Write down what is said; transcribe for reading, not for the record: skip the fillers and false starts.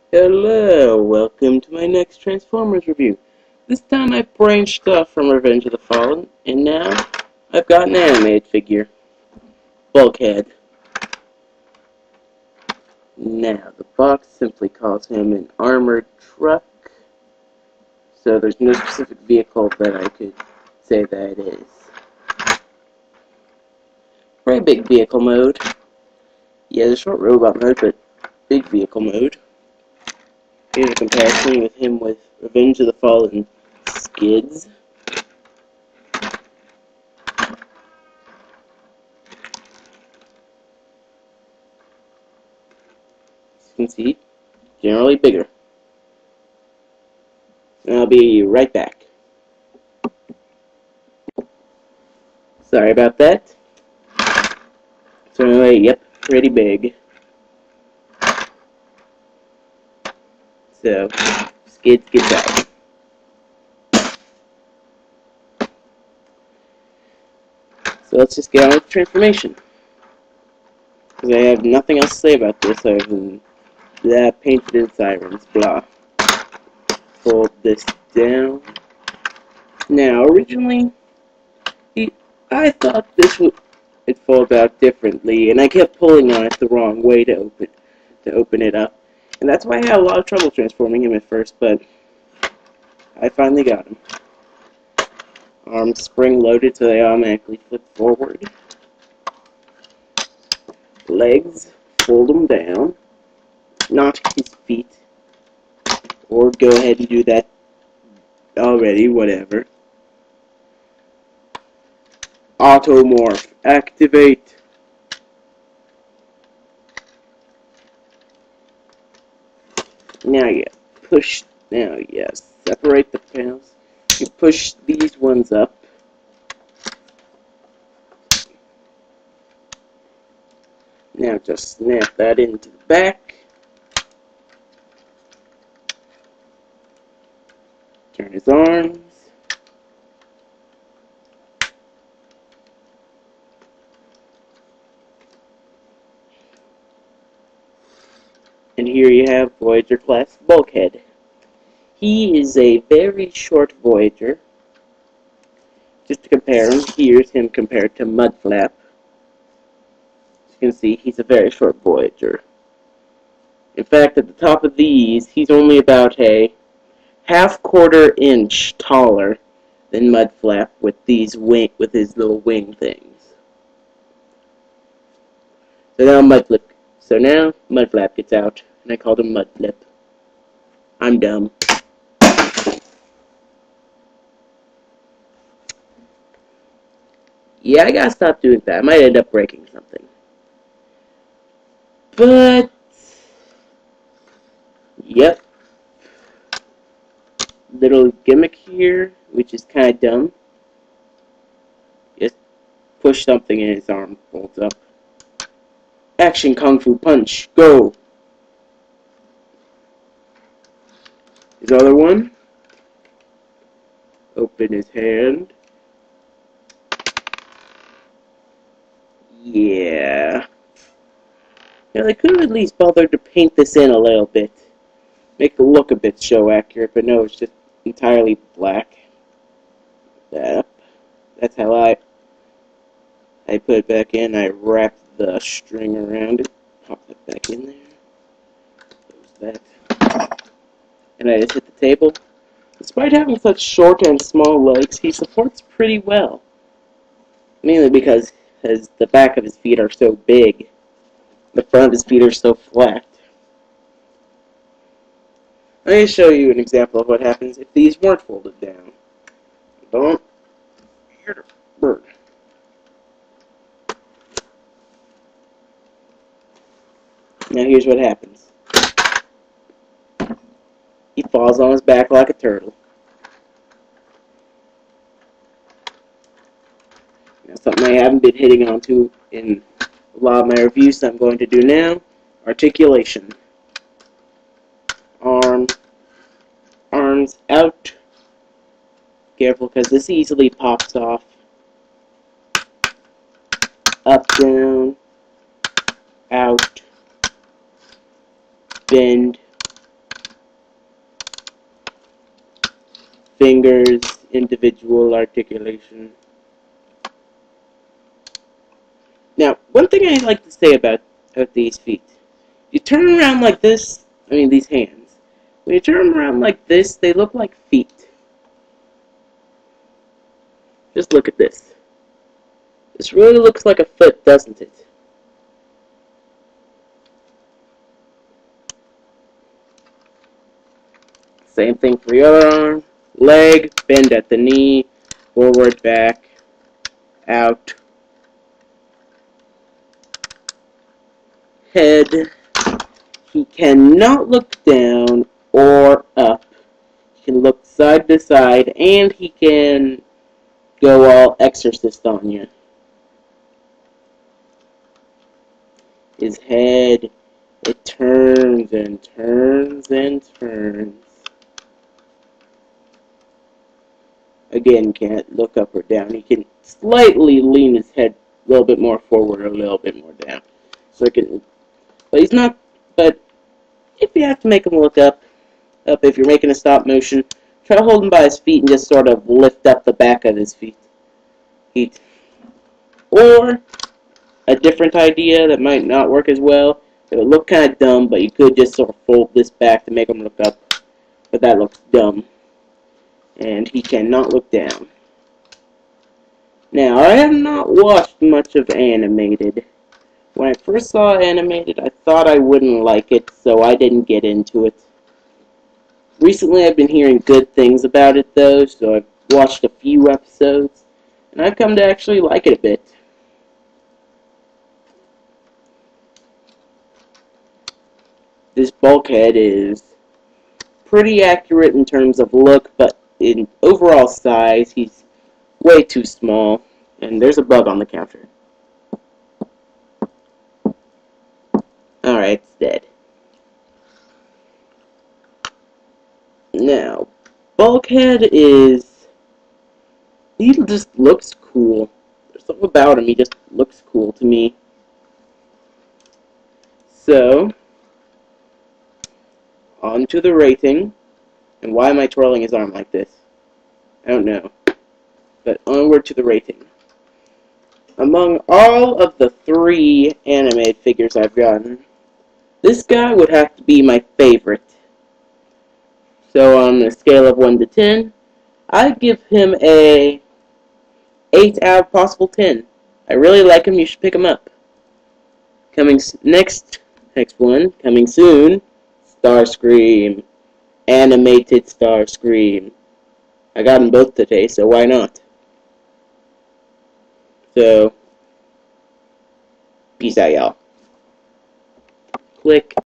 Hello, welcome to my next Transformers review. This time I branched off from Revenge of the Fallen, and now I've got an animated figure, Bulkhead. Now, the box simply calls him an armored truck, so there's no specific vehicle that I could say that it is. Very big vehicle mode. Yeah, there's short robot mode, but big vehicle mode. Here's a comparison with him with Revenge of the Fallen skids. As you can see, generally bigger. And I'll be right back. Sorry about that. So anyway, yep, pretty big. So, skids gets out. So let's just get on with the transformation. Because I have nothing else to say about this other than that painted in sirens, blah. Fold this down. Now, originally, I thought this would fold out differently, and I kept pulling on it the wrong way to open it up. And that's why I had a lot of trouble transforming him at first, but I finally got him. Arms spring-loaded so they automatically flip forward. Legs, fold them down. Not his feet. Or go ahead and do that already, whatever. Automorph, activate. Now you push, separate the panels. You push these ones up. Now just snap that into the back. Turn his arms. And here you have Voyager class Bulkhead. He is a very short Voyager. Just to compare him, here's him compared to Mudflap. As you can see, he's a very short Voyager. In fact, at the top of these, he's only about a half-quarter inch taller than Mudflap with his little wing things. So now Mudflap gets out, and I called him Mudflip. I'm dumb. Yeah, I gotta stop doing that. I might end up breaking something. But, yep. Little gimmick here, which is kind of dumb. Just push something and his arm folds up. Action Kung Fu Punch, go! His other one. Open his hand. Yeah. Now they could have at least bothered to paint this in a little bit. Make it look a bit show accurate, but no, it's just entirely black. That up. That's how I put it back in. I wrap the string around it. Pop that back in there. Close that. And I just hit the table. Despite having such short and small legs, he supports pretty well. Mainly because the back of his feet are so big. The front of his feet are so flat. Let me show you an example of what happens if these weren't folded down. Don't. Here's a bird. Now here's what happens. He falls on his back like a turtle. Now something I haven't been hitting onto in a lot of my reviews that I'm going to do now. Articulation. Arms out. Careful because this easily pops off. Up, down, out, bend, fingers, individual articulation. Now, one thing I like to say about these feet. You turn them around like this, these hands. When you turn them around like this, they look like feet. Just look at this. This really looks like a foot, doesn't it? Same thing for the other arm. Leg, bend at the knee, forward, back, out. Head. He cannot look down or up. He can look side to side, and he can go all exorcist on you. His head, it turns and turns and turns. Again, can't look up or down. He can slightly lean his head a little bit more forward or a little bit more down. So he can, but he's not, but if you have to make him look up, if you're making a stop motion, try to hold him by his feet and just sort of lift up the back of his feet. Or a different idea that might not work as well. It would look kind of dumb, but you could just sort of fold this back to make him look up. But that looks dumb. And he cannot look down. Now, I have not watched much of animated. When I first saw animated, I thought I wouldn't like it, so I didn't get into it. Recently, I've been hearing good things about it, though, so I've watched a few episodes, and I've come to actually like it a bit. This bulkhead is pretty accurate in terms of look, but in overall size, he's way too small. And there's a bug on the counter. Alright, it's dead. Now, bulkhead is... he just looks cool. There's something about him, he just looks cool to me. So, on to the rating. And why am I twirling his arm like this? I don't know. But onward to the rating. Among all of the 3 animated figures I've gotten, this guy would have to be my favorite. So on a scale of 1 to 10, I'd give him a 8 out of possible 10. I really like him, you should pick him up. Coming next one, coming soon, Starscream. Animated Starscream. I got them both today, so why not? So, peace out, y'all. Click.